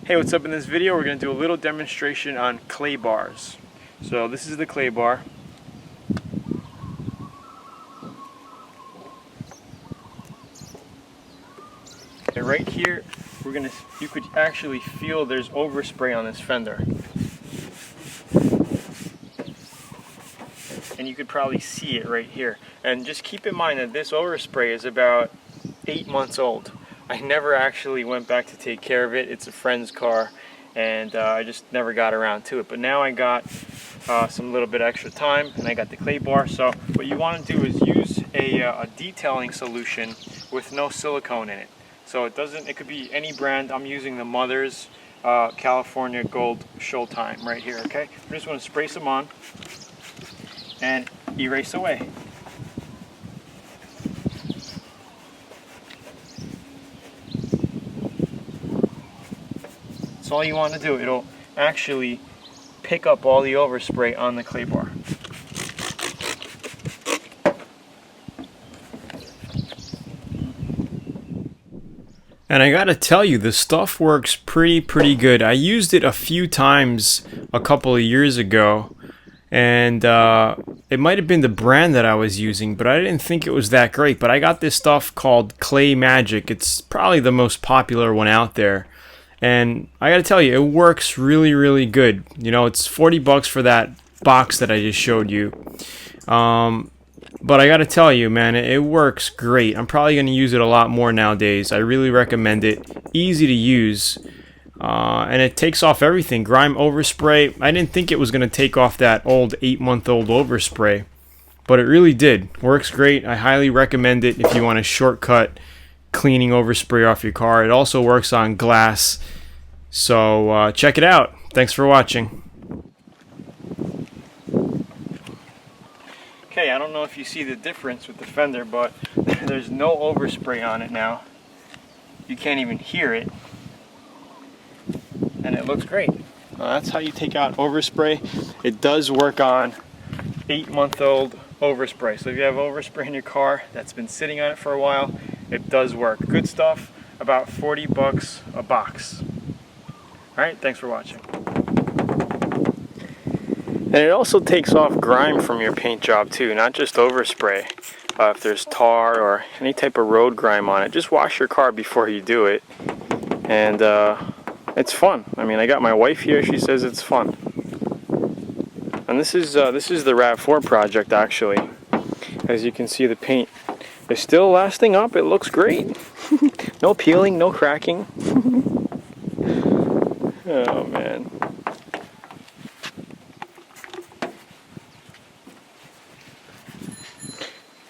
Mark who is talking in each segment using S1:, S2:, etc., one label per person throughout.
S1: Hey, what's up? In this video we're going to do a little demonstration on clay bars. So this is the clay bar. And right here you could actually feel there's overspray on this fender. And you could probably see it right here. And just keep in mind that this overspray is about 8 months old. I never actually went back to take care of it. It's a friend's car, and I just never got around to it. But now I got some little bit extra time, and I got the clay bar. So what you want to do is use a detailing solution with no silicone in it. So it could be any brand. I'm using the Mother's California Gold Showtime right here. Okay, I just want to spray some on and erase away. That's all you want to do. It'll actually pick up all the overspray on the clay bar. And I gotta tell you, the stuff works pretty good. I used it a few times a couple of years ago, and it might have been the brand that I was using, but I didn't think it was that great. But I got this stuff called Clay Magic. It's probably the most popular one out there, and I gotta tell you, it works really good. You know, it's 40 bucks for that box that I just showed you. But I gotta tell you, man, it works great. I'm probably gonna use it a lot more nowadays. I really recommend it. Easy to use. And it takes off everything. Grime overspray. I didn't think it was going to take off that old 8-month-old overspray, but it really did. Works great. I highly recommend it if you want a shortcut cleaning overspray off your car. It also works on glass. So check it out. Thanks for watching. Okay, I don't know if you see the difference with the fender, but there's no overspray on it now. You can't even hear it. And it looks great. That's how you take out overspray. It does work on 8-month-old overspray. So if you have overspray in your car that's been sitting on it for a while, it does work. Good stuff. About 40 bucks a box. Alright, thanks for watching. And it also takes off grime from your paint job too, not just overspray. If there's tar or any type of road grime on it, just wash your car before you do it. And it's fun. I mean, I got my wife here. She says it's fun. And this is the RAV4 project, actually. As you can see, the paint is still lasting up. It looks great. No peeling, no cracking. Oh man.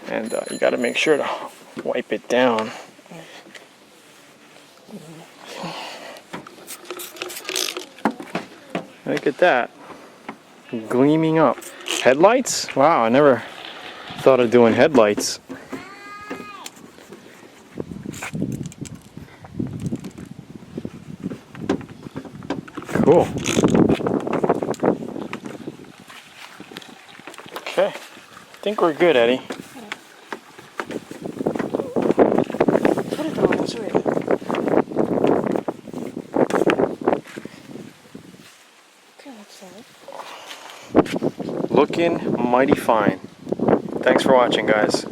S1: And you got to make sure to wipe it down. Look at that, gleaming up. Headlights? Wow, I never thought of doing headlights. Cool. Okay, I think we're good, Eddie. Looking mighty fine. Thanks for watching, guys.